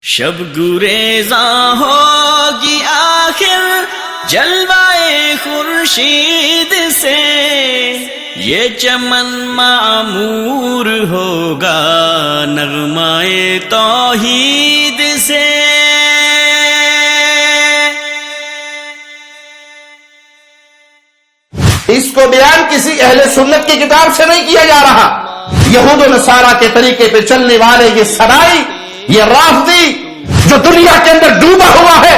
شب گریزاں ہوگی آخر جلوائے خورشید سے، یہ چمن معمور ہوگا نغمائے توحید سے۔ اس کو بیان کسی اہل سنت کی کتاب سے نہیں کیا جا رہا، یہود و نصارہ کے طریقے پہ چلنے والے یہ سرائی، یہ رافضی جو دنیا کے اندر ڈوبا ہوا ہے،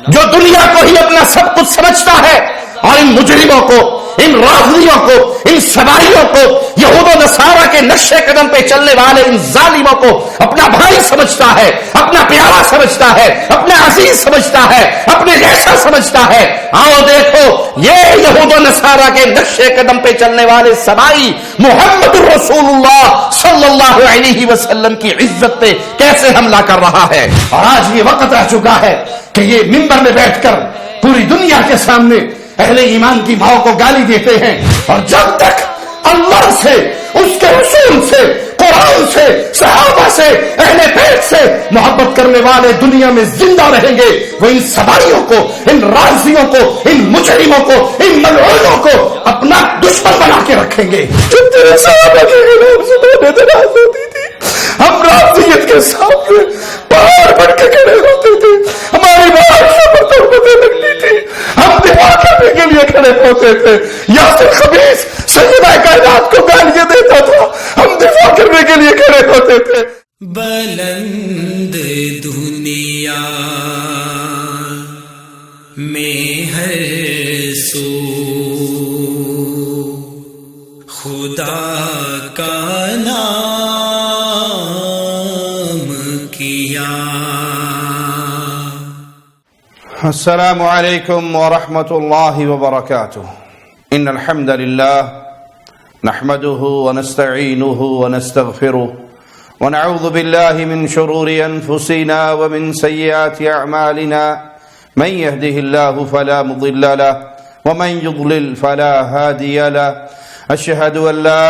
جو دنیا کو ہی اپنا سب کچھ سمجھتا ہے، اور ان مجرموں کو، ان رافضیوں کو، ان سرائیوں کو، یہود و نصارہ کے نقش قدم پہ چلنے والے ان ظالموں کو اپنا بھائی سمجھتا ہے، اپنا پیارا سمجھتا ہے، اپنا عزیز سمجھتا ہے، اپنے جیسا سمجھتا ہے۔ آؤ دیکھو یہ یہود و نصارہ کے نقش قدم پہ چلنے والے سرائی محمد رسول اللہ صلی اللہ علیہ وسلم کی عزت پہ کیسے حملہ کر رہا ہے۔ اور آج یہ وقت آ چکا ہے کہ یہ منبر میں بیٹھ کر پوری دنیا کے سامنے اہل ایمان کی ماؤں کو گالی دیتے ہیں، اور جب تک اللہ سے، اس کے رسول سے، قرآن سے، صحابہ سے، اہل بیت سے محبت کرنے والے دنیا میں زندہ رہیں گے، وہ ان سبائیوں کو، ان رافضیوں کو، ان مجرموں کو، ان ملعونوں کو اپنا دشمن بنا کے رکھیں گے۔ جب تیرے صحابہ کے خلاف زبانیں دراز ہوتی تھی، ہم رافضیت کے سامنے پہاڑ بن کے کھڑے ہوتے تھے، ہماری بات پر تربتیں لگتی تھی، ہم دفاع کرنے کے لیے کھڑے ہوتے تھے۔ یاسر خبیث سیدہ کائنات کو گالیاں دیتا تھا، ہم دفاع کرنے کے لیے کھڑے ہوتے تھے۔ بلند دنیا میں ہر سو خدا کا نام کیا۔ السلام علیکم ورحمۃ اللہ وبرکاتہ۔ ان الحمد للہ نحمده ونستعینه ونستغفره ونعوذ باللہ من شرور انفسنا ومن سیئات اعمالنا، من يهده الله فلا مضل له ومن يضلل فلا هادي له، اشهد ان لا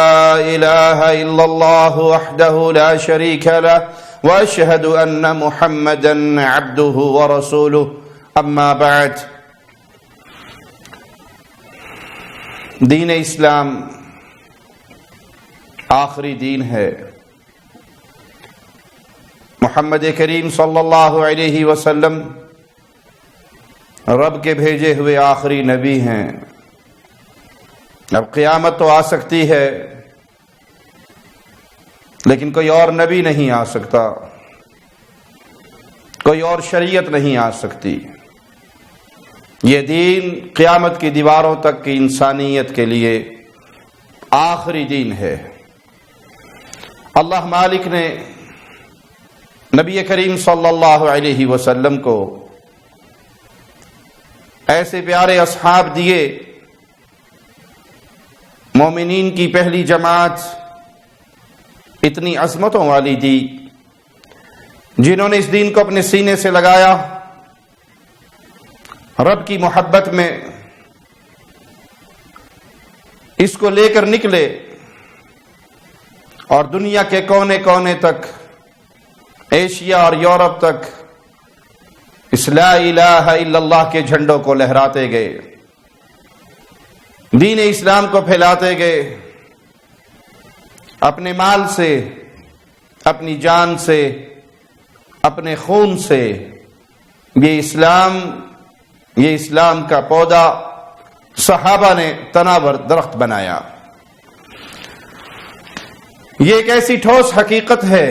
اله الا الله وحده لا شريك له واشهد ان محمدا عبده ورسوله، اما بعد۔ دین اسلام آخری دین ہے، محمد کریم صلی اللہ علیہ وسلم رب کے بھیجے ہوئے آخری نبی ہیں۔ اب قیامت تو آ سکتی ہے لیکن کوئی اور نبی نہیں آ سکتا، کوئی اور شریعت نہیں آ سکتی۔ یہ دین قیامت کی دیواروں تک کی انسانیت کے لیے آخری دین ہے۔ اللہ مالک نے نبی کریم صلی اللہ علیہ وسلم کو ایسے پیارے اصحاب دیے، مومنین کی پہلی جماعت اتنی عظمتوں والی دی، جنہوں نے اس دین کو اپنے سینے سے لگایا، رب کی محبت میں اس کو لے کر نکلے، اور دنیا کے کونے کونے تک، ایشیا اور یورپ تک اس لا الہ الا اللہ کے جھنڈوں کو لہراتے گئے، دین اسلام کو پھیلاتے گئے، اپنے مال سے، اپنی جان سے، اپنے خون سے۔ یہ اسلام کا پودا صحابہ نے تناور درخت بنایا۔ یہ ایک ایسی ٹھوس حقیقت ہے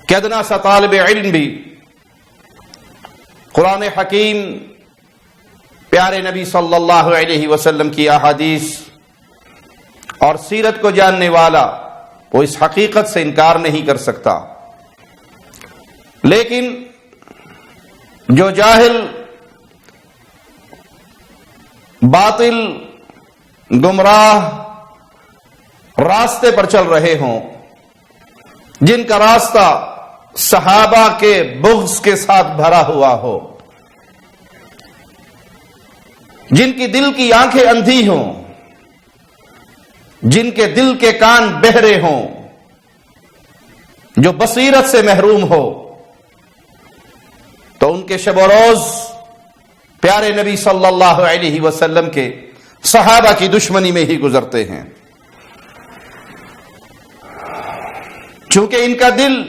کہ ادنا سا طالب علم بھی قرآن حکیم، پیارے نبی صلی اللہ علیہ وسلم کی احادیث اور سیرت کو جاننے والا، وہ اس حقیقت سے انکار نہیں کر سکتا۔ لیکن جو جاہل، باطل، گمراہ راستے پر چل رہے ہوں، جن کا راستہ صحابہ کے بغض کے ساتھ بھرا ہوا ہو، جن کی دل کی آنکھیں اندھی ہوں، جن کے دل کے کان بہرے ہوں، جو بصیرت سے محروم ہو تو ان کے شب و روز پیارے نبی صلی اللہ علیہ وسلم کے صحابہ کی دشمنی میں ہی گزرتے ہیں، چونکہ ان کا دل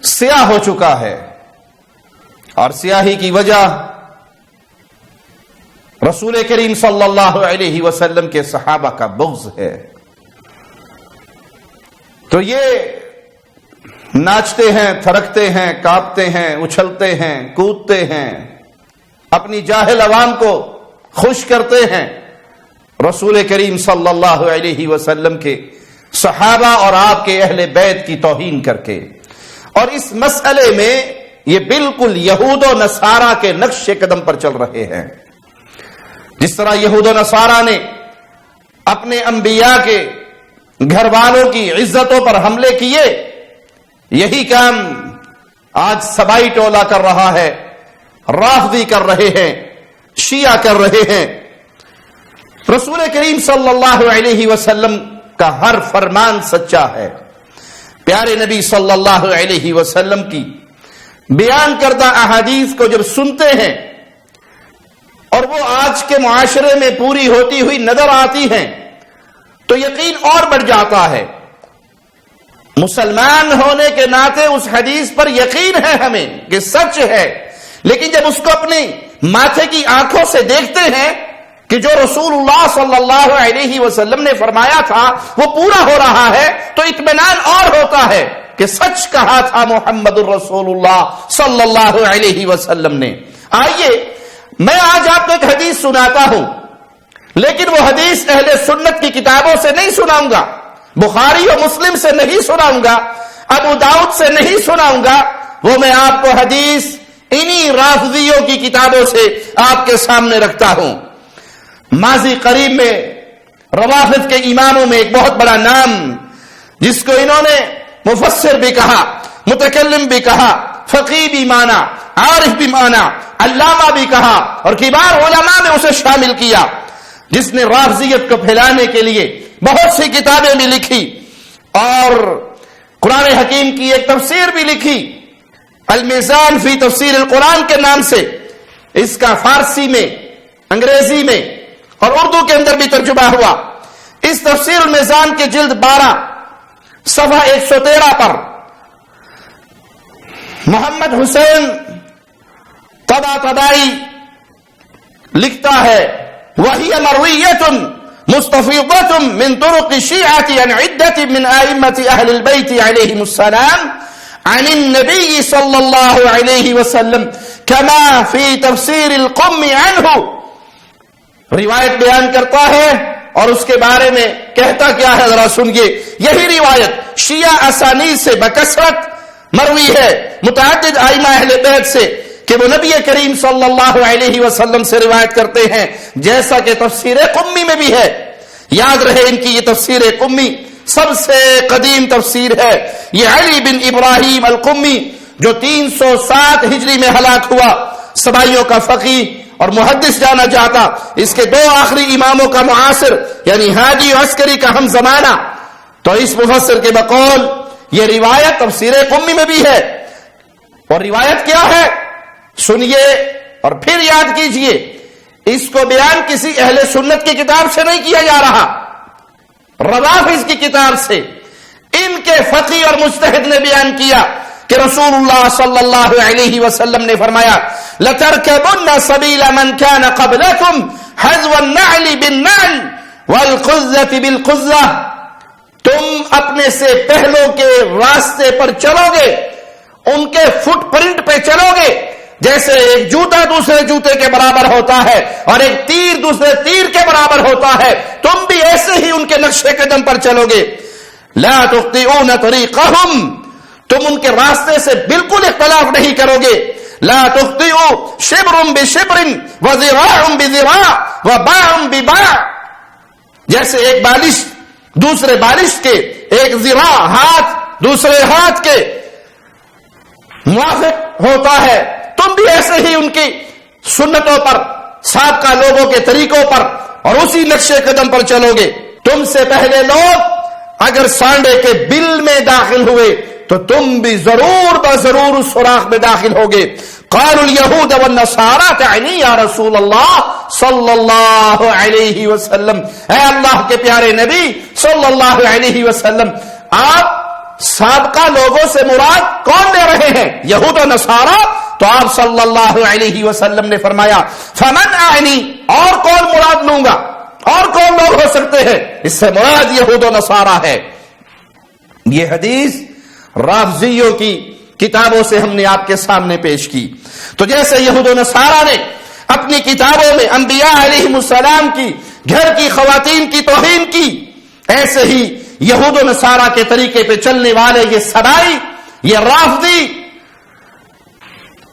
سیاہ ہو چکا ہے، اور سیاہی کی وجہ رسول کریم صلی اللہ علیہ وسلم کے صحابہ کا بغض ہے۔ تو یہ ناچتے ہیں، تھرکتے ہیں، کانپتے ہیں، اچھلتے ہیں، کودتے ہیں، اپنی جاہل عوام کو خوش کرتے ہیں، رسول کریم صلی اللہ علیہ وسلم کے صحابہ اور آپ کے اہل بیت کی توہین کر کے، اور اس مسئلے میں یہ بالکل یہود و نصارہ کے نقش قدم پر چل رہے ہیں۔ جس طرح یہود و نصارہ نے اپنے انبیاء کے گھر والوں کی عزتوں پر حملے کیے، یہی کام آج سبائی ٹولہ کر رہا ہے، رافضی کر رہے ہیں، شیعہ کر رہے ہیں۔ رسول کریم صلی اللہ علیہ وسلم کا ہر فرمان سچا ہے۔ پیارے نبی صلی اللہ علیہ وسلم کی بیان کردہ احادیث کو جب سنتے ہیں اور وہ آج کے معاشرے میں پوری ہوتی ہوئی نظر آتی ہیں تو یقین اور بڑھ جاتا ہے۔ مسلمان ہونے کے ناطے اس حدیث پر یقین ہے ہمیں کہ سچ ہے، لیکن جب اس کو اپنی ماتھے کی آنکھوں سے دیکھتے ہیں کہ جو رسول اللہ صلی اللہ علیہ وسلم نے فرمایا تھا وہ پورا ہو رہا ہے، تو اطمینان اور ہوتا ہے کہ سچ کہا تھا محمد الرسول اللہ صلی اللہ علیہ وسلم نے۔ آئیے میں آج آپ کو ایک حدیث سناتا ہوں، لیکن وہ حدیث اہل سنت کی کتابوں سے نہیں سناؤں گا، بخاری و مسلم سے نہیں سناؤں گا، ابو داؤد سے نہیں سناؤں گا، وہ میں آپ کو حدیث انہی رافضیوں کی کتابوں سے آپ کے سامنے رکھتا ہوں۔ ماضی قریب میں روافض کے اماموں میں ایک بہت بڑا نام، جس کو انہوں نے مفسر بھی کہا، متکلم بھی کہا، فقیہ بھی مانا، عارف بھی مانا، علامہ بھی کہا، اور کبار علماء نے اسے شامل کیا، جس نے رافضیت کو پھیلانے کے لیے بہت سی کتابیں بھی لکھی اور قرآن حکیم کی ایک تفسیر بھی لکھی، المیزان فی تفسیر القرآن کے نام سے۔ اس کا فارسی میں، انگریزی میں اور اردو کے اندر بھی ترجمہ ہوا۔ اس تفسیر المیزان کے جلد 12 صفحہ 113 پر محمد حسین طباطبائی لکھتا ہے، وَهِيَ مَرْوِيَّةٌ مُسْتَفِيضَةٌ مِنْ طُرُقِ الشِّيعَةِ عَنْ عِدَّةٍ مِنْ آئِمَّةِ أَهْلِ الْبَيْتِ عَلَيْهِمُ السَّلَامُ عن النبي صلى الله عليه وسلم كما في تفسير القم عنه۔ روایت بیان کرتا ہے اور اس کے بارے میں کہتا کیا ہے ذرا سنیے۔ یہی روایت شیعہ اسانید سے بکثرت مروی ہے متعدد ائمہ اہل بیت سے کہ وہ نبی کریم صلی اللہ علیہ وسلم سے روایت کرتے ہیں، جیسا کہ تفسیر قمی میں بھی ہے۔ یاد رہے ان کی یہ تفسیر قمی سب سے قدیم تفسیر ہے۔ یہ علی بن ابراہیم القمی جو 307 ہجری میں ہلاک ہوا، سبائیوں کا فقیہ اور محدث جانا جاتا، اس کے 2 آخری اماموں کا معاصر یعنی حاجی عسکری کا ہم زمانہ۔ تو اس مفسر کے بقول یہ روایت تفسیر قمی میں بھی ہے، اور روایت کیا ہے سنیے اور پھر یاد کیجئے۔ اس کو بیان کسی اہل سنت کی کتاب سے نہیں کیا جا رہا، روافض کی کتاب سے۔ ان کے فقیہ اور مجتہد نے بیان کیا کہ رسول اللہ صلی اللہ علیہ وسلم نے فرمایا، لَتَرْكَبُنَّ سَبِيلَ مَنْ كَانَ قَبْلَكُمْ حَذْوَ النَّعْلِ بِالنَّعْلِ وَالْقُزَّةِ بِالْقُزَّةِ۔ تم اپنے سے پہلوں کے راستے پر چلو گے، ان کے فٹ پرنٹ پہ چلو گے، جیسے ایک جوتا دوسرے جوتے کے برابر ہوتا ہے اور ایک تیر دوسرے تیر کے برابر ہوتا ہے، تم بھی ایسے ہی ان کے نقش قدم پر چلو گے۔ لا تخطئون طریقہم، تم ان کے راستے سے بالکل اختلاف نہیں کرو گے۔ لا تخطئوا شبر بشبر وذراع بذراع وباع بباع، جیسے ایک بالش دوسرے بالش کے، ایک ذراع ہاتھ دوسرے ہاتھ کے موافق ہوتا ہے، تم بھی ایسے ہی ان کی سنتوں پر، سابقہ لوگوں کے طریقوں پر اور اسی نقش قدم پر چلو گے۔ تم سے پہلے لوگ اگر سانڈے کے بل میں داخل ہوئے تو تم بھی ضرور بضرور اس سوراخ میں داخل ہوگے. قالوا اليهود والنصارى تعني یا رسول اللہ صلی اللہ علیہ وسلم، اے اللہ کے پیارے نبی صلی اللہ علیہ وسلم، آپ سابقہ لوگوں سے مراد کون لے رہے ہیں؟ یہود و نصارہ. تو آپ صلی اللہ علیہ وسلم نے فرمایا فمن اعنی، اور کون مراد لوں گا، اور کون لوگ ہو سکتے ہیں؟ اس سے مراد یہود و نصارہ ہے. یہ حدیث رافضیوں کی کتابوں سے ہم نے آپ کے سامنے پیش کی. تو جیسے یہود و نصارہ نے اپنی کتابوں میں انبیاء علیہم السلام کی گھر کی خواتین کی توہین کی، ایسے ہی یہود و نصارہ کے طریقے پہ چلنے والے یہ سبائی، یہ رافضی،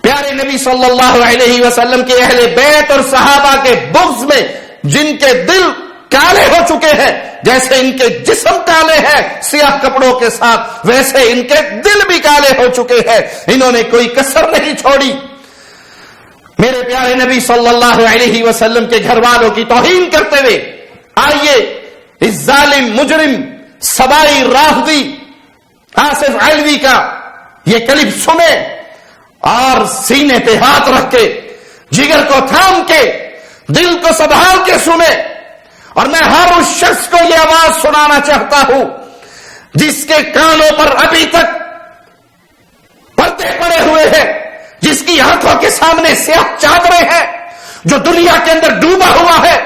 پیارے نبی صلی اللہ علیہ وسلم کے اہل بیت اور صحابہ کے بغض میں جن کے دل کالے ہو چکے ہیں، جیسے ان کے جسم کالے ہیں سیاہ کپڑوں کے ساتھ، ویسے ان کے دل بھی کالے ہو چکے ہیں. انہوں نے کوئی کسر نہیں چھوڑی. میرے پیارے نبی صلی اللہ علیہ وسلم کے گھر والوں کی توہین کرتے ہوئے آئیے اس ظالم مجرم سبائی رافضی آصف علوی کا یہ کلپ سنے اور سینے پہ ہاتھ رکھ کے، جگر کو تھام کے، دل کو سنبھال کے سنے. اور میں ہر اس شخص کو یہ آواز سنانا چاہتا ہوں جس کے کانوں پر ابھی تک پردے پڑے ہوئے ہیں، جس کی آنکھوں کے سامنے سیاہ چادریں ہیں، جو دنیا کے اندر ڈوبا ہوا ہے،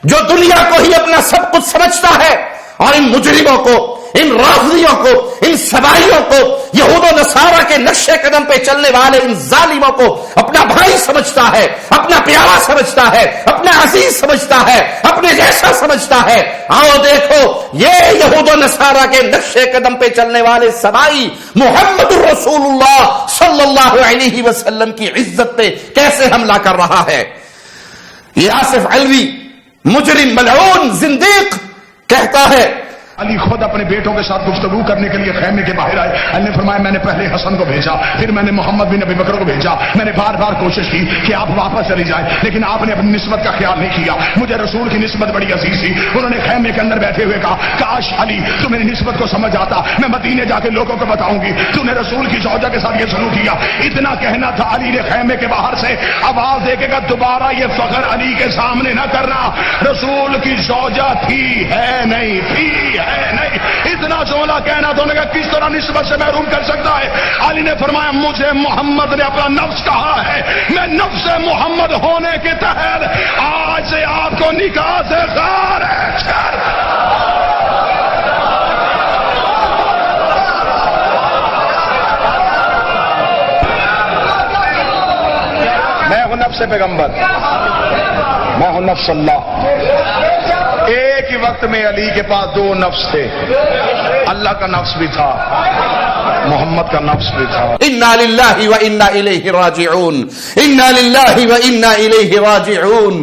جو دنیا کو ہی اپنا سب کچھ سمجھتا ہے، اور ان مجرموں کو، ان رافضیوں کو، ان سبائیوں کو، یہود و نصارہ کے نقشے قدم پہ چلنے والے ان ظالموں کو اپنا بھائی سمجھتا ہے، اپنا پیارا سمجھتا ہے، اپنا عزیز سمجھتا ہے، اپنے جیسا سمجھتا ہے. آؤ دیکھو یہ یہود و نصارہ کے نقشے قدم پہ چلنے والے سبائی محمد رسول اللہ صلی اللہ علیہ وسلم کی عزت پہ کیسے حملہ کر رہا ہے. یہ آصف علوی مجرم ملعون زندیق کہتا ہے، علی خود اپنے بیٹوں کے ساتھ گفتگو کرنے کے لیے خیمے کے باہر آئے. علی نے فرمایا میں نے پہلے حسن کو بھیجا، پھر میں نے محمد بن ابی بکر کو بھیجا. میں نے بار بار کوشش کی کہ آپ واپس چلی جائیں، لیکن آپ نے اپنی نسبت کا خیال نہیں کیا. مجھے رسول کی نسبت بڑی عزیز تھی. انہوں نے خیمے کے اندر بیٹھے ہوئے کہا کاش علی تو میری نسبت کو سمجھ آتا، میں مدینے جا کے لوگوں کو بتاؤں گی تو نے رسول کی زوجہ کے ساتھ یہ سلوک کیا. اتنا کہنا تھا. علی نے خیمے کے باہر سے آواز دے کے کہا دوبارہ یہ فخر علی کے سامنے نہ کرنا، رسول کی زوجہ تھی ہے نہیں، تھی ہے نہیں. اتنا جملہ کہنا تو نے کہا کس طرح نسبت سے محروم کر سکتا ہے. علی نے فرمایا مجھے محمد نے اپنا نفس کہا ہے، میں نفس محمد ہونے کے تحت آج سے آپ کو نکاح سے خارج ہے. میں ہوں نفس پیغمبر، میں ہوں نفس اللہ. ایک ہی وقت میں علی کے پاس دو نفس تھے، اللہ کا نفس بھی تھا، محمد کا نفس بھی تھا. انا للہ و انا الیہ راجعون، انا للہ و انا الیہ راجعون،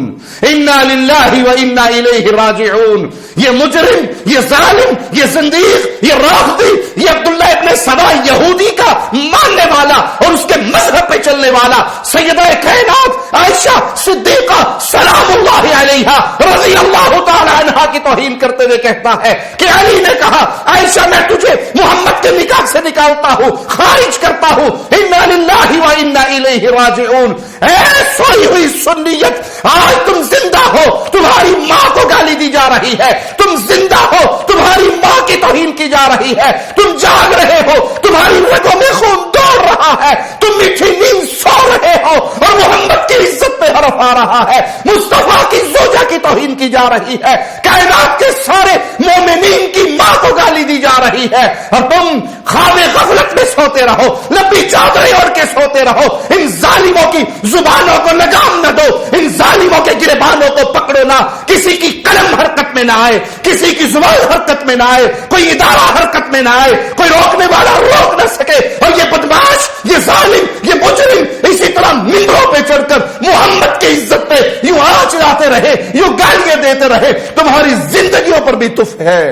انا للہ و انا الیہ راجعون. یہ مجرم، یہ ظالم، یہ زندیق، یہ رافضی، یہ عبداللہ ابن سبا یہودی کا ماننے والا اور اس کے مذہب پہ چلنے والا سیدہ کائنات عائشہ صدیقہ سلام اللہ علیہا رضی اللہ تعالی عنہا کی توہین کرتے ہوئے کہتا ہے کہ علی نے کہا عائشہ میں تجھے محمد کے نکاح سے نکالتا ہوں، خارج کرتا ہوں. انا للہ و انا الیہ راجعون. اے سوئی ہوئی سنیت، آج تم زندہ ہو، تمہاری ماں کو گالی دی جا رہی ہے. تم زندہ ہو، تمہاری ماں کی توہین کی جا رہی ہے. تم جاگ رہے ہو، تمہاری رگوں میں خون دوڑ رہا ہے. تم میٹھی نیند سو رہے ہو اور محمد کی عزت پہ حرف آ رہا ہے. مصطفیٰ کی زوجہ کی توہین کی جا رہی ہے. کائنات کے سارے مومنین کی ماں کو گالی دی جا رہی ہے اور تم خواب غفلت میں سوتے رہو، لمبی چادریں اوڑھ کے سوتے رہو. ان ظالموں کی زبانوں کو لگام نہ دو، ان ظالموں کے گریبانوں کو پکڑو نہ. کسی کی قلم حرکت میں نہ آئے، کسی کی زبان حرکت میں نہ آئے، کوئی ادارہ حرکت میں نہ آئے، کوئی روکنے والا روک نہ سکے. اور یہ بدماش، یہ ظالم، یہ مجرم اسی طرح ممبروں پہ چڑھ کر محمد کی عزت پہ یوں آنچ لاتے رہے، یوں گالیاں دیتے رہے. تمہاری زندگیوں پر بھی تف ہے.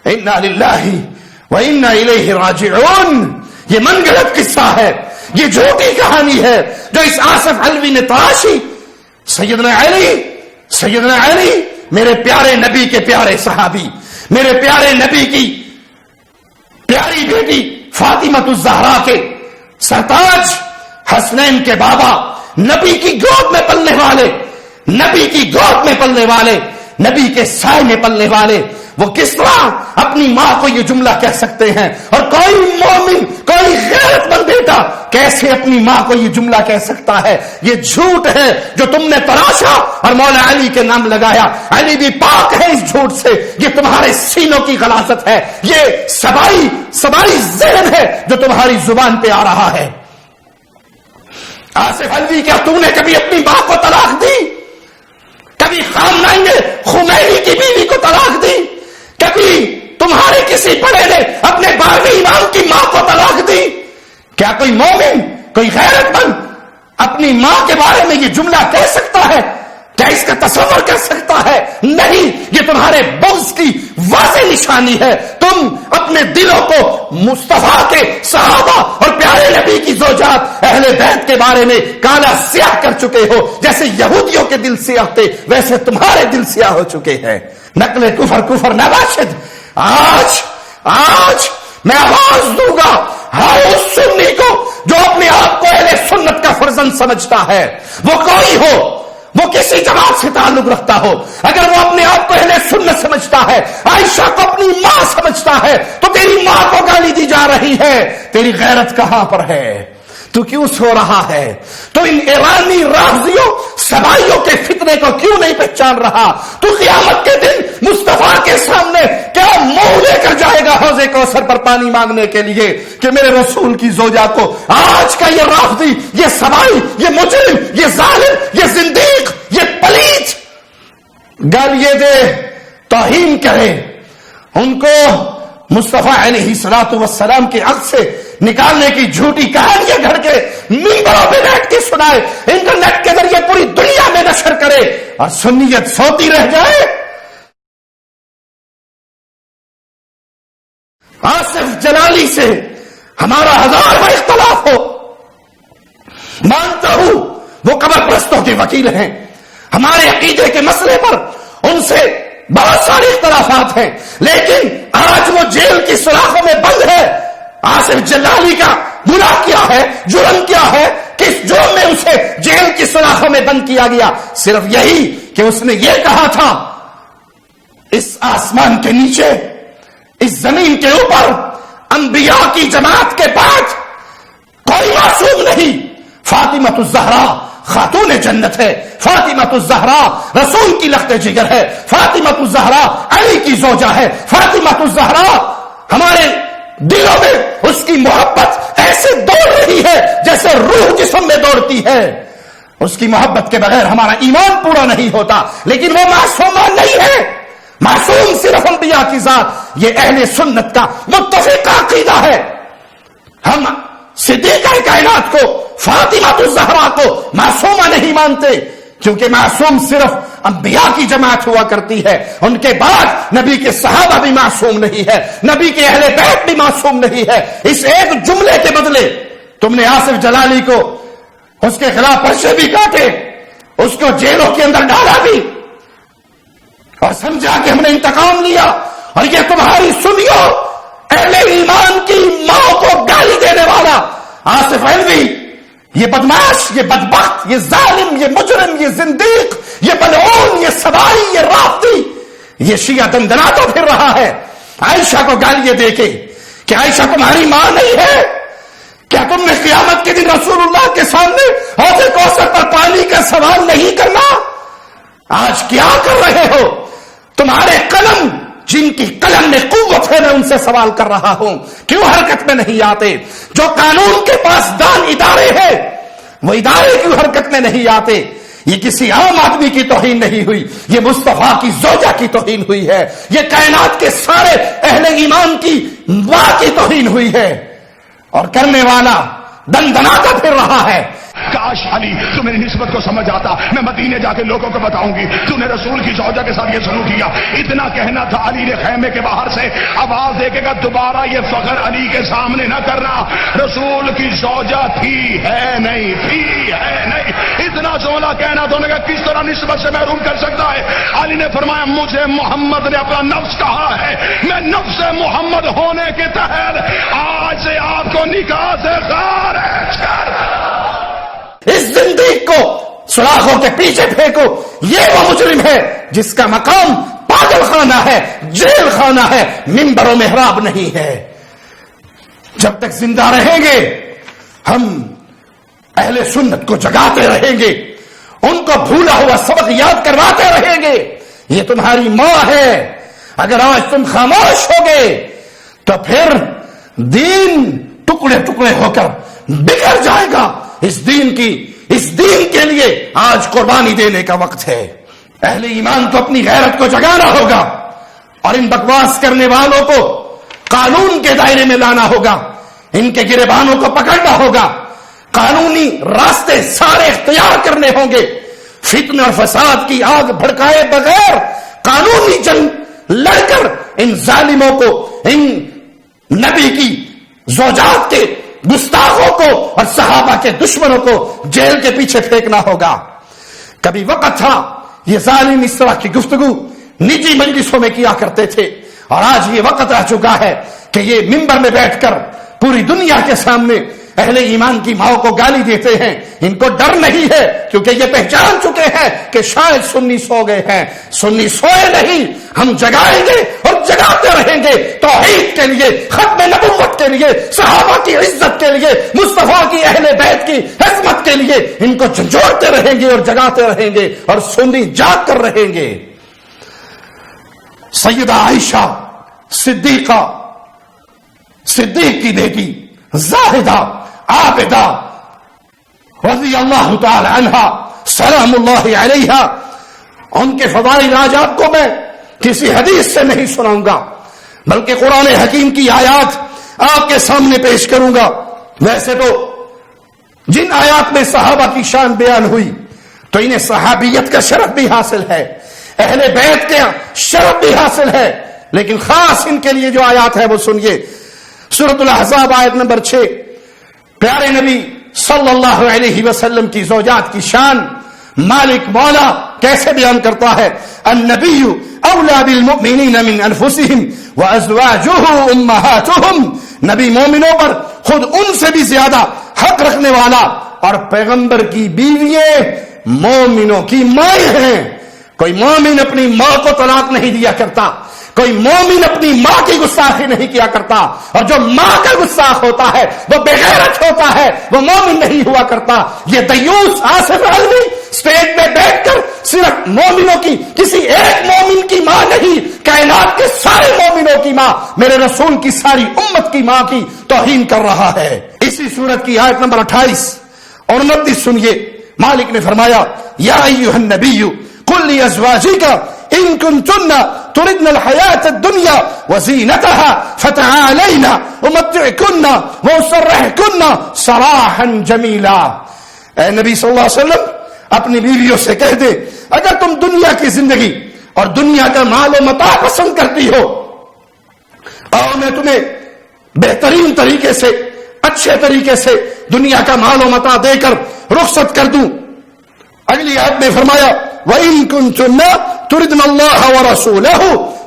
انا للہ و انا الیہ راجعون. یہ من گھڑت قصہ ہے، یہ جھوٹی کہانی ہے جو اس آصف علوی نے تراشی. سیدنا علی میرے پیارے نبی کے پیارے صحابی، میرے پیارے نبی کی پیاری بیٹی فاطمہ الزہرا کے سرتاج حسنین کے بابا، نبی کی گود میں پلنے والے، نبی کی گود میں پلنے والے، نبی کے سائے میں پلنے والے، وہ کس طرح اپنی ماں کو یہ جملہ کہہ سکتے ہیں؟ اور کوئی مومن، کوئی غیرت مند بیٹا کیسے اپنی ماں کو یہ جملہ کہہ سکتا ہے؟ یہ جھوٹ ہے جو تم نے تراشا اور مولا علی کے نام لگایا۔ علی بھی پاک ہے اس جھوٹ سے، یہ تمہارے سینوں کی غلاظت ہے، یہ سبائی ذہن ہے جو تمہاری زبان پہ آ رہا ہے۔ آصف علوی، کیا تو نے کبھی اپنی ماں کو طلاق دی؟ کبھی خامنہی نے خمینی کی بیوی کو طلاق دی؟ کبھی تمہارے کسی بڑے نے اپنے 12ویں امام کی ماں کو طلاق دی؟ کیا کوئی مومن، کوئی غیرت مند اپنی ماں کے بارے میں یہ جملہ کہہ سکتا ہے؟ کیا اس کا تصور کر سکتا ہے؟ نہیں، یہ تمہارے بغض کی واضح نشانی ہے۔ تم اپنے دلوں کو مصطفیٰ کے صحابہ اور پیارے نبی کی زوجات اہل بیت کے بارے میں کالا سیاہ کر چکے ہو۔ جیسے یہودیوں کے دل سیاہ تھے ویسے تمہارے دل سیاہ ہو چکے ہیں۔ نقل کفر نواشد، آج میں آواز دوں گا ہر اس سنی کو جو اپنے آپ کو اہل سنت کا فرزند سمجھتا ہے، وہ کوئی ہو، وہ کسی جماعت سے تعلق رکھتا ہو، اگر وہ اپنے آپ کو اہل سنت سمجھتا ہے، عائشہ کو اپنی ماں سمجھتا ہے، تو تیری ماں کو گالی دی جا رہی ہے۔ تیری غیرت کہاں پر ہے؟ تو کیوں سو رہا ہے؟ تو ان ایرانی رافضیوں سبائیوں کے فتنے کو کیوں نہیں پہچان رہا؟ تو قیامت کے دن مصطفیٰ کے سامنے کیا منہ لے کر جائے گا حوض کوثر پر پانی مانگنے کے لیے کہ میرے رسول کی زوجہ کو آج کا یہ رافضی، یہ سبائی، یہ مجرم، یہ ظالم، یہ زندیق، یہ پلیت گالیاں دے، توہین کرے، ان کو مصطفیٰ علیہ الصلوۃ والسلام کے عقد سے نکالنے کی جھوٹی کہانیاں گھڑ کے منبروں پہ بیٹھ کے سنائے، انٹرنیٹ کے ذریعے پوری دنیا میں نشر کرے اور سنیت سوتی رہ جائے۔ آصف جلالی سے ہمارا ہزارواں اختلاف ہو، مانتا ہوں وہ قبر پرستوں کے وکیل ہیں، ہمارے عقیدے کے مسئلے پر ان سے بہت سارے اختلافات ہیں، لیکن آج وہ جیل کی سلاخوں میں بند ہے۔ آصف جلالی کا گناہ کیا ہے، جرم کیا ہے، کس جرم میں اسے جیل کی سلاخوں میں بند کیا گیا؟ صرف یہی کہ اس نے یہ کہا تھا اس آسمان کے نیچے، اس زمین کے اوپر انبیاء کی جماعت کے بعد کوئی معصوم نہیں۔ فاطمہ الزہرا خاتون جنت ہے، فاطمہ الزہرا رسول کی لخت جگر ہے، فاطمہ الزہرا علی کی زوجہ ہے، فاطمہ الزہرا ہمارے دلوں میں اس کی محبت ایسے دوڑ رہی ہے جیسے روح جسم میں دوڑتی ہے۔ اس کی محبت کے بغیر ہمارا ایمان پورا نہیں ہوتا، لیکن وہ معصومہ نہیں ہے۔ معصوم صرف انبیاء کی ذات، یہ اہل سنت کا متفق عقیدہ ہے۔ ہم صدیقہ کائنات کو، فاطمہ الزہرا کو معصومہ نہیں مانتے، کیونکہ معصوم صرف انبیاء کی جماعت ہوا کرتی ہے، ان کے بعد نبی کے صحابہ بھی معصوم نہیں ہے، نبی کے اہل بیت بھی معصوم نہیں ہے۔ اس ایک جملے کے بدلے تم نے آصف جلالی کو اس کے خلاف پرچے بھی کاٹے، اس کو جیلوں کے اندر ڈالا بھی، اور سمجھا کہ ہم نے انتقام لیا، اور یہ تمہاری سنیو اہل ایمان کی ماں کو گالی دینے والا آصف علوی، یہ بدماش، یہ بدبخت، یہ ظالم، یہ مجرم، یہ زندیق، یہ ملعون، یہ سبائی، یہ رافضی، یہ شیعہ دندناتا پھر رہا ہے عائشہ کو گالیاں دے کے کہ عائشہ تمہاری ماں نہیں ہے۔ کیا تم نے قیامت کے دن رسول اللہ کے سامنے حوض کوثر پر پانی کا سوال نہیں کرنا؟ آج کیا کر رہے ہو؟ تمہارے قلم، جن کی قلم میں قوت ہے، میں ان سے سوال کر رہا ہوں، کیوں حرکت میں نہیں آتے؟ جو قانون کے پاس دان ادارے ہیں، وہ ادارے کیوں حرکت میں نہیں آتے؟ یہ کسی عام آدمی کی توہین نہیں ہوئی، یہ مصطفیٰ کی زوجہ کی توہین ہوئی ہے، یہ کائنات کے سارے اہل ایمان کی ماں کی توہین ہوئی ہے، اور کرنے والا دندناتا پھر رہا ہے۔ کاش علی تو میری نسبت کو سمجھ آتا، میں مدینے جا کے لوگوں کو بتاؤں گی تو نے رسول کی زوجہ کے ساتھ یہ سلوک کیا۔ اتنا کہنا تھا، علی نے خیمے کے باہر سے آواز دے کے کہا دوبارہ یہ فخر علی کے سامنے نہ کرنا، رسول کی زوجہ تھی ہے نہیں، تھی ہے نہیں، اتنا جملہ کہنا تو نے کہا کس طرح نسبت سے محروم کر سکتا ہے؟ علی نے فرمایا مجھے محمد نے اپنا نفس کہا ہے، میں نفس محمد ہونے کے تحت آج سے آپ کو نکاح سے خارج کر۔ اس زندگی کو سوراخوں کے پیچھے پھینکو، یہ وہ مجرم ہے جس کا مقام پاگل خانہ ہے، جیل خانہ ہے، منبر و محراب نہیں ہے۔ جب تک زندہ رہیں گے ہم اہل سنت کو جگاتے رہیں گے، ان کو بھولا ہوا سبق یاد کرواتے رہیں گے۔ یہ تمہاری ماں ہے، اگر آج تم خاموش ہوگے تو پھر دین ٹکڑے ٹکڑے ہو کر بکھر جائے گا۔ اس دین کے لیے آج قربانی دینے کا وقت ہے۔ اہل ایمان کو اپنی غیرت کو جگانا ہوگا اور ان بکواس کرنے والوں کو قانون کے دائرے میں لانا ہوگا، ان کے گریبانوں کو پکڑنا ہوگا، قانونی راستے سارے اختیار کرنے ہوں گے۔ فتنہ اور فساد کی آگ بھڑکائے بغیر قانونی جنگ لڑ کر ان ظالموں کو، ان نبی کی زوجات کے گستاخوں کو اور صحابہ کے دشمنوں کو جیل کے پیچھے پھینکنا ہوگا۔ کبھی وقت تھا یہ ظالم اس طرح کی گفتگو نجی مجلسوں میں کیا کرتے تھے، اور آج یہ وقت آ چکا ہے کہ یہ منبر میں بیٹھ کر پوری دنیا کے سامنے اہل ایمان کی ماں کو گالی دیتے ہیں۔ ان کو ڈر نہیں ہے کیونکہ یہ پہچان چکے ہیں کہ شاید سنی سو گئے ہیں۔ سنی سوئے نہیں، ہم جگائیں گے اور جگاتے رہیں گے، توحید کے لیے، ختم نبوت کے لیے، صحابہ کی عزت کے لیے، مصطفیٰ کی اہل بیت کی عظمت کے لیے ان کو جھنجھوڑتے رہیں گے اور جگاتے رہیں گے، اور سنی جاگ کر رہیں گے۔ سیدہ عائشہ صدیق کی بیٹی زاہدہ عابدہ رضی اللہ تعالی عنہا سلام اللہ علیہا، ان کے فضائل آج آپ کو میں کسی حدیث سے نہیں سناؤں گا بلکہ قرآن حکیم کی آیات آپ کے سامنے پیش کروں گا۔ ویسے تو جن آیات میں صحابہ کی شان بیان ہوئی تو انہیں صحابیت کا شرف بھی حاصل ہے، اہل بیت کے شرف بھی حاصل ہے، لیکن خاص ان کے لیے جو آیات ہے وہ سنیے۔ سورۃ الاحزاب آیت نمبر 6، پیارے نبی صلی اللہ علیہ وسلم کی زوجات کی شان مالک مولا کیسے بیان کرتا ہے؟ النبی اولا بالمؤمنین من انفسهم وازواجه امہاتهم، نبی مومنوں پر خود ان سے بھی زیادہ حق رکھنے والا، اور پیغمبر کی بیوییں مومنوں کی مائیں ہیں۔ کوئی مومن اپنی ماں کو طلاق نہیں دیا کرتا، کوئی مومن اپنی ماں کی گستاخی نہیں کیا کرتا، اور جو ماں کا گستاخ ہوتا ہے وہ بغیرت ہوتا ہے، وہ مومن نہیں ہوا کرتا۔ یہ دیوس آصف علوی اسٹیج میں بیٹھ کر صرف مومنوں کی، کسی ایک مومن کی ماں نہیں، کائنات کے سارے مومنوں کی ماں، میرے رسول کی ساری امت کی ماں کی توہین کر رہا ہے۔ اسی سورت کی آیت نمبر 28 اور 29 سنیے، مالک نے فرمایا یا ایھا النبی قل لازواجک ان کنتن تردن الحیاۃ الدنیا وزینتها فتعالین امتعکن واسرحکن سراحا جمیلا۔ اے نبی صلی اللہ علیہ وسلم اپنی بیویوں سے کہہ دے اگر تم دنیا کی زندگی اور دنیا کا مال و متاع پسند کرتی ہو اور میں تمہیں بہترین طریقے سے، اچھے طریقے سے دنیا کا مال و متاع دے کر رخصت کر دوں۔ اگلی آیت میں فرمایا وَإِن كُنتُنَّ تُرِدْنَ اللَّهَ وَرَسُولَهُ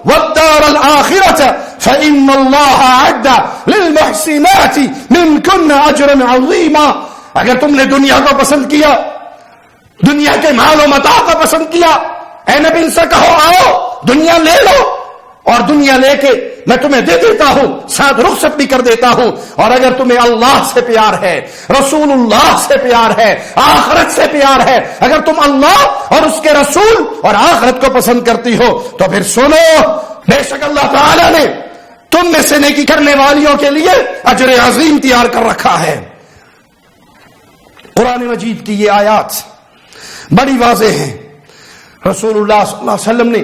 وَالدَّارَ الْآخِرَةَ فَإِنَّ اللَّهَ أَعَدَّ لِلْمُحْسِنَاتِ مِنكُنَّ أَجْرًا عَظِيمًا، اگر تم نے دنیا کو پسند کیا، دنیا کے مال و متاع کو پسند کیا، اے نبی ان سے کہو آؤ دنیا لے لو، اور دنیا لے کے میں تمہیں دے دیتا ہوں، ساتھ رخصت بھی کر دیتا ہوں۔ اور اگر تمہیں اللہ سے پیار ہے، رسول اللہ سے پیار ہے، آخرت سے پیار ہے، اگر تم اللہ اور اس کے رسول اور آخرت کو پسند کرتی ہو تو پھر سنو، بے شک اللہ تعالی نے تم میں سے نیکی کرنے والیوں کے لیے اجر عظیم تیار کر رکھا ہے۔ قرآن مجید کی یہ آیات بڑی واضح ہیں۔ رسول اللہ صلی اللہ علیہ وسلم نے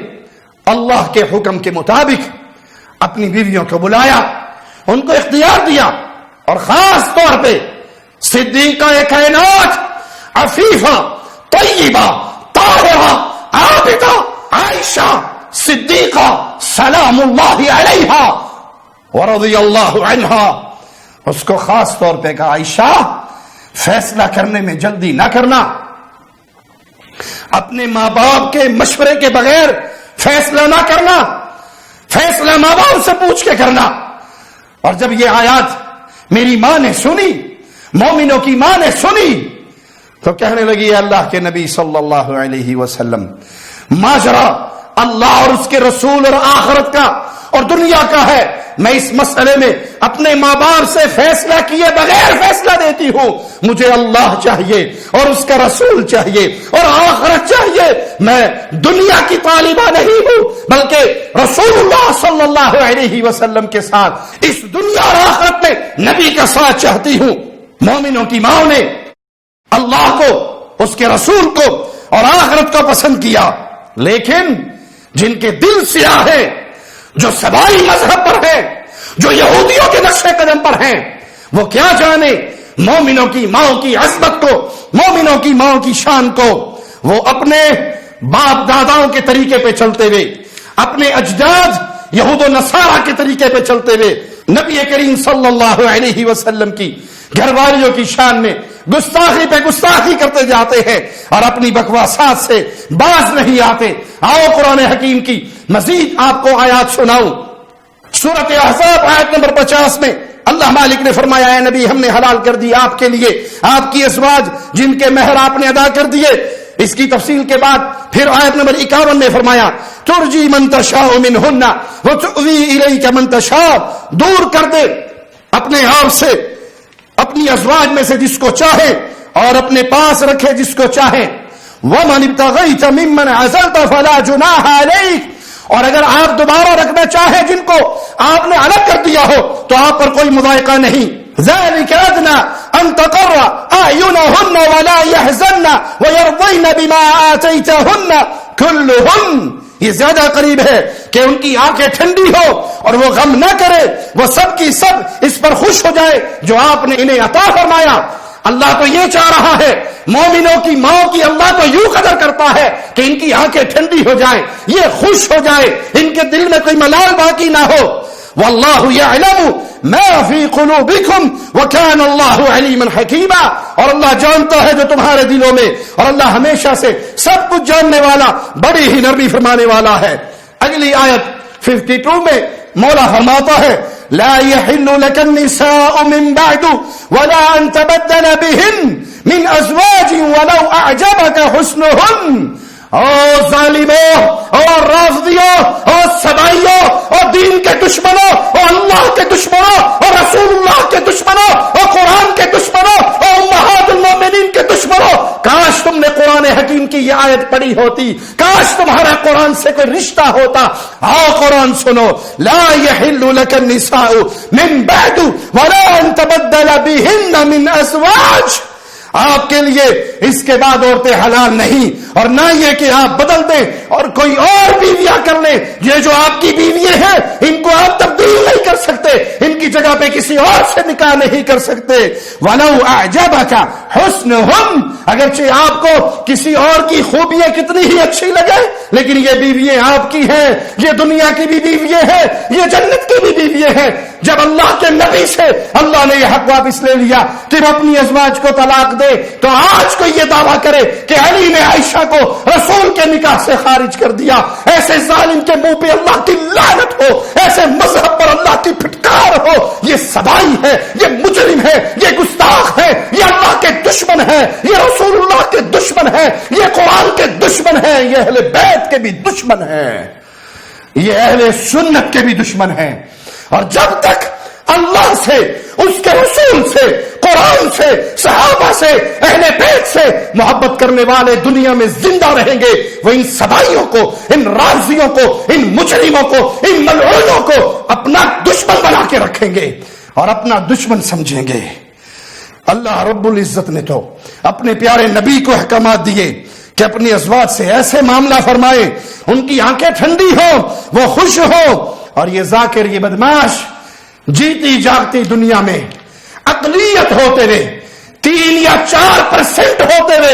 اللہ کے حکم کے مطابق اپنی بیویوں کو بلایا، ان کو اختیار دیا، اور خاص طور پہ صدیقہ کائنات عفیفہ طیبہ طاہرہ عابدہ عائشہ صدیقہ سلام اللہ علیہا ورضی اللہ عنہا. اس کو خاص طور پہ کہا عائشہ فیصلہ کرنے میں جلدی نہ کرنا، اپنے ماں باپ کے مشورے کے بغیر فیصلہ نہ کرنا، فیصلہ ماں باپ سے پوچھ کے کرنا. اور جب یہ آیات میری ماں نے سنی، مومنوں کی ماں نے سنی، تو کہنے لگی اللہ کے نبی صلی اللہ علیہ وسلم ماجرا اللہ اور اس کے رسول اور آخرت کا اور دنیا کا ہے، میں اس مسئلے میں اپنے ماں باپ سے فیصلہ کیے بغیر فیصلہ دیتی ہوں. مجھے اللہ چاہیے اور اس کا رسول چاہیے اور آخرت چاہیے. میں دنیا کی طالبہ نہیں ہوں بلکہ رسول اللہ صلی اللہ علیہ وسلم کے ساتھ اس دنیا اور آخرت میں نبی کا ساتھ چاہتی ہوں. مومنوں کی ماں نے اللہ کو، اس کے رسول کو اور آخرت کو پسند کیا، لیکن جن کے دل سیاہ ہیں، جو سبائی مذہب پر ہیں، جو یہودیوں کے نقش قدم پر ہیں، وہ کیا جانے مومنوں کی ماؤں کی عظمت کو، مومنوں کی ماؤں کی شان کو. وہ اپنے باپ داداؤں کے طریقے پہ چلتے ہوئے، اپنے اجداد یہود و نصارہ کے طریقے پہ چلتے ہوئے نبی کریم صلی اللہ علیہ وسلم کی گھر والیوں کی شان میں گستاخی پہ گستاخی کرتے جاتے ہیں اور اپنی بکواسات سے باز نہیں آتے. آؤ قرآن حکیم کی مزید آپ کو آیات سناؤں. سورۃ احزاب آیت نمبر 50 میں اللہ مالک نے فرمایا اے نبی ہم نے حلال کر دی آپ کے لیے آپ کی ازواج جن کے مہر آپ نے ادا کر دیے. اس کی تفصیل کے بعد پھر آیت نمبر 51 میں فرمایا ترجی من تشاء منہن وتؤوی الیک من تشاء، دور کر دے اپنے آپ سے اپنی ازواج میں سے جس کو چاہے اور اپنے پاس رکھے جس کو چاہے. وَمَنِ ابْتَغَيْتَ مِمَّنْ عَزَلْتَ فَلَا جُنَاحَ عَلَيْكَ، اور اگر آپ دوبارہ رکھنا چاہیں جن کو آپ نے الگ کر دیا ہو تو آپ پر کوئی مضائقہ نہیں. ذَلِكَ أَدْنَىٰ أَن تَقَرَّ أَعْيُنُهُنَّ وَلَا يَحْزَنَّ وَيَرْضَيْنَ بِمَا آتَيْتَهُنَّ كُلُّهُنَّ، یہ زیادہ قریب ہے کہ ان کی آنکھیں ٹھنڈی ہو اور وہ غم نہ کرے، وہ سب کی سب اس پر خوش ہو جائے جو آپ نے انہیں عطا فرمایا. اللہ تو یہ چاہ رہا ہے، مومنوں کی ماں کی اللہ تو یوں قدر کرتا ہے کہ ان کی آنکھیں ٹھنڈی ہو جائیں، یہ خوش ہو جائے، ان کے دل میں کوئی ملال باقی نہ ہو. واللہ یعلم ما فی قلوبکم وکان اللہ علیما حکیما، اور اللہ جانتا ہے جو تمہارے دلوں میں، اور اللہ ہمیشہ سے سب کچھ جاننے والا، بڑی ہی نرمی فرمانے والا ہے. اگلی آیت 52 میں مولا فرماتا ہے لا يحل لك النساء من بعد ولا ان تبدل بهن من ازواج ولو اعجبك حسنهن. اور ظالموں اور رافضیوں اور سبائیوں اور دین کے دشمنوں اور اللہ کے دشمنوں اور رسول اللہ کے دشمنوں اور قرآن کے دشمنوں اور امہات المومنین کے دشمنوں، کاش تم نے قرآن حکیم کی یہ آیت پڑھی ہوتی، کاش تمہارا قرآن سے کوئی رشتہ ہوتا. آؤ قرآن سنو. لا يحل لك النساء من بعد ولا ان تبدل بهن من ازواج، آپ کے لیے اس کے بعد عورتیں حلال نہیں، اور نہ یہ کہ آپ بدل دیں اور کوئی اور بیویاں کر لیں. یہ جو آپ کی بیویاں ہیں ان کو آپ تبدیل نہیں کر سکتے، ان کی جگہ پہ کسی اور سے نکاح نہیں کر سکتے. وَلَوْ أَعْجَبَكَ حُسْنُهُمْ، اگرچہ آپ کو کسی اور کی خوبیاں کتنی ہی اچھی لگے لیکن یہ بیویاں آپ کی ہیں، یہ دنیا کی بھی بیویاں ہیں، یہ جنت کی بھی بیویاں ہیں. جب اللہ کے نبی سے اللہ نے یہ حق واپس لے لیا کہ وہ اپنی ازواج کو طلاق دے، تو آج کوئی یہ دعویٰ کرے کہ علی نے عائشہ کو رسول کے نکاح سے خارج کر دیا، ایسے ظالم کے منہ پہ اللہ کی لعنت ہو، ایسے مذہب پر اللہ کی پھٹکار ہو. یہ سبائی ہے، یہ مجرم ہے، یہ گستاخ ہے، یہ اللہ کے دشمن ہے، یہ رسول اللہ کے دشمن ہے، یہ قرآن کے دشمن ہے، یہ اہل بیت کے بھی دشمن ہے، یہ اہل سنت کے بھی دشمن ہیں. اور جب تک اللہ سے، اس کے رسول سے، قرآن سے، صحابہ سے، اہل بیت سے محبت کرنے والے دنیا میں زندہ رہیں گے، وہ ان سبائیوں کو، ان رازیوں کو، ان مجرموں کو، ان ملعونوں کو اپنا دشمن بنا کے رکھیں گے اور اپنا دشمن سمجھیں گے. اللہ رب العزت نے تو اپنے پیارے نبی کو احکامات دیے کہ اپنی ازواج سے ایسے معاملہ فرمائے ان کی آنکھیں ٹھنڈی ہو، وہ خوش ہو. اور یہ ذاکر، یہ بدماش جیتی جاگتی دنیا میں اقلیت ہوتے ہوئے 3 یا 4% ہوتے ہوئے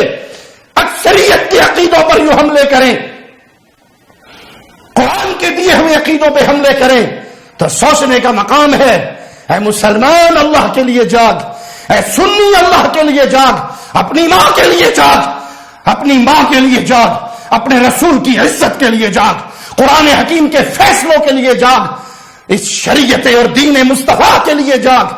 اکثریت کے عقیدوں پر یوں حملے کریں، قرآن کے دیے ہوئے عقیدوں پہ حملے کریں، تو سوچنے کا مقام ہے۔ اے مسلمان اللہ کے لیے جاگ، اے سنی اللہ کے لیے جاگ، اپنی ماں کے لیے جاگ، اپنی ماں کے لیے جاگ، اپنے رسول کی عزت کے لیے جاگ، قرآن حکیم کے فیصلوں کے لیے جاگ، اس شریعت اور دین مصطفیٰ کے لیے جاگ۔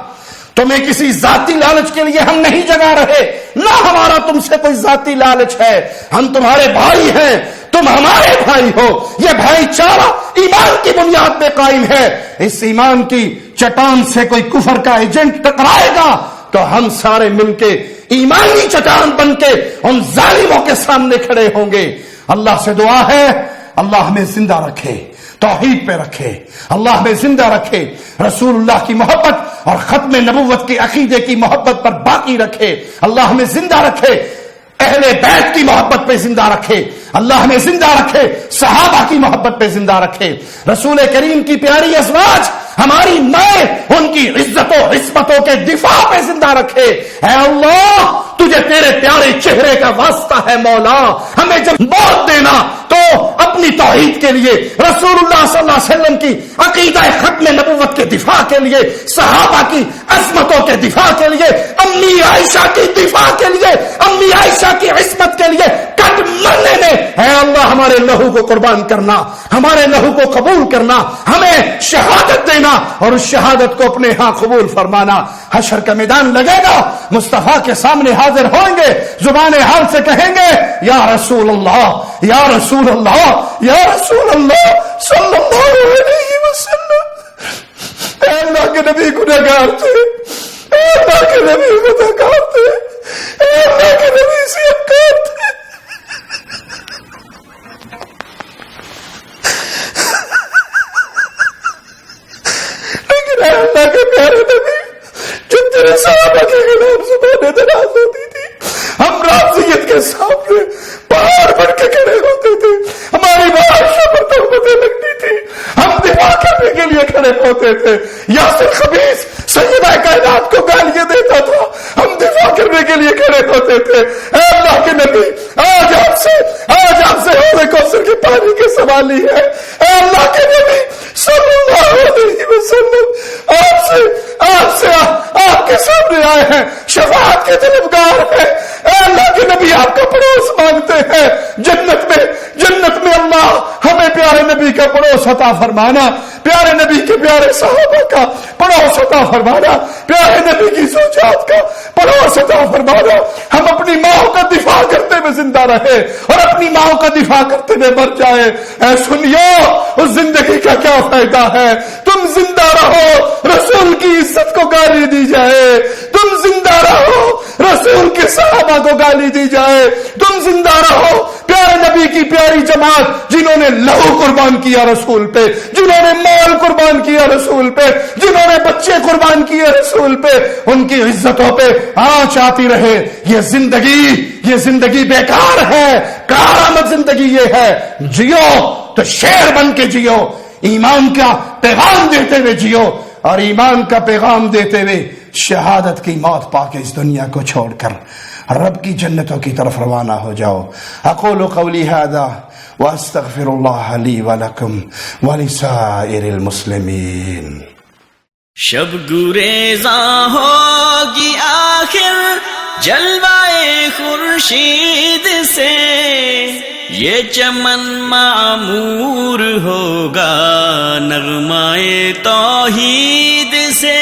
تمہیں کسی ذاتی لالچ کے لیے ہم نہیں جگا رہے، نہ ہمارا تم سے کوئی ذاتی لالچ ہے، ہم تمہارے بھائی ہیں، تم ہمارے بھائی ہو۔ یہ بھائی چارہ ایمان کی بنیاد پہ قائم ہے۔ اس ایمان کی چٹان سے کوئی کفر کا ایجنٹ ٹکرائے گا تو ہم سارے مل کے ایمانی چٹان بن کے ان ظالموں کے سامنے کھڑے ہوں گے۔ اللہ سے دعا ہے اللہ ہمیں زندہ رکھے، توحید پہ رکھے، اللہ ہمیں زندہ رکھے، رسول اللہ کی محبت اور ختم نبوت کے عقیدے کی محبت پر باقی رکھے، اللہ ہمیں زندہ رکھے، اہل بیت کی محبت پہ زندہ رکھے، اللہ ہمیں زندہ رکھے، صحابہ کی محبت پہ زندہ رکھے، رسول کریم کی پیاری ازواج ہماری مائیں ان کی عزت و عصمتوں کے دفاع پہ زندہ رکھے۔ اے اللہ تجھے تیرے پیارے چہرے کا واسطہ ہے مولا، ہمیں جب موت دینا تو اپنی توحید کے لیے، رسول اللہ صلی اللہ علیہ وسلم کی عقیدہ ختم نبوت کے دفاع کے لیے، صحابہ کی عصمتوں کے دفاع کے لیے، امی عائشہ کی دفاع کے لیے، امی عائشہ کی عصمت کے لیے کٹ مرنے میں اے اللہ ہمارے لہو کو قربان کرنا، ہمارے لہو کو قبول کرنا، ہمیں شہادت دینا اور اس شہادت کو اپنے ہاں قبول فرمانا۔ حشر کا میدان لگے گا، مصطفیٰ کے سامنے حاضر ہوں گے، زبان حال سے کہیں گے یا رسول اللہ یا رسول اللہ یا رسول اللہ صلی اللہ علیہ وسلم۔ اے اللہ کے نبی گنہگار تھے، اے اللہ کے نبی گنہگار تھے، اے اللہ کے نبی سیاہکار تھے۔ لیکن اے اللہ کے پیارے نبی جب تیرے صحابہ کے خلاف زبانیں دراز ہوتی تھی، ہم رافضیت کے سامنے پہاڑ بن کے کھڑے ہوتے تھے، ہماری معاشرہ پر تہمتیں لگتی تھی، ہم دفاع کرنے کے لیے کھڑے ہوتے تھے۔ یاسر خبیث سیدہ کائنات کو گالیاں دیتا تھا، ہم دفاع کرنے کے لیے کھڑے ہوتے تھے۔ اے اللہ کے نبی آج آپ سے حوض کوثر کے پانی کے سوال ہی ہے۔ اے اللہ کے نبی صلی اللہ علیہ وسلم آپ کے سامنے آئے ہیں، شفاعت کے طلبگار ہیں۔ اے اللہ کے نبی آپ کا پڑوس مانگتے ہیں، جنت میں اللہ ہمیں پیارے نبی کا پڑوس عطا فرمانا، پیارے نبی کے پیارے صحابہ کا پڑوس عطا فرمانا، پیارے نبی کی زوجات کا پڑوس عطا فرمانا۔ ہم اپنی ماں کا دفاع کرتے ہوئے زندہ رہے اور اپنی ماں کا دفاع کرتے ہوئے مر جائے۔ اے سنیو، اس زندگی کا کیا فائدہ ہے؟ تم زندہ رہو، رسول کی عزت کو گالی دی جائے، تم زندہ رہو، رسول کے صحابہ کو گالی دی جائے، تم زندہ رہو، پیارے نبی کی پیاری جماعت جنہوں نے لہو قربان کیا رسول پہ، جنہوں نے مال قربان کیا رسول پہ، جنہوں نے بچے قربان کیے رسول پہ، ان کی عزتوں پہ آنچ آتی رہے۔ یہ زندگی بیکار ہے، کارآمد زندگی یہ ہے۔ جیو تو شیر بن کے جیو، ایمان کا پیغام دیتے ہوئے جیو، اور ایمان کا پیغام دیتے ہوئے شہادت کی موت پا کے اس دنیا کو چھوڑ کر رب کی جنتوں کی طرف روانہ ہو جاؤ۔ اقول قولی ھذا واستغفر اللہ لی ولکم ولسائر المسلمین۔ شب گریزاں ہوگی آخر جلوائے خورشید سے، یہ چمن معمور ہوگا نغمائے توحید سے۔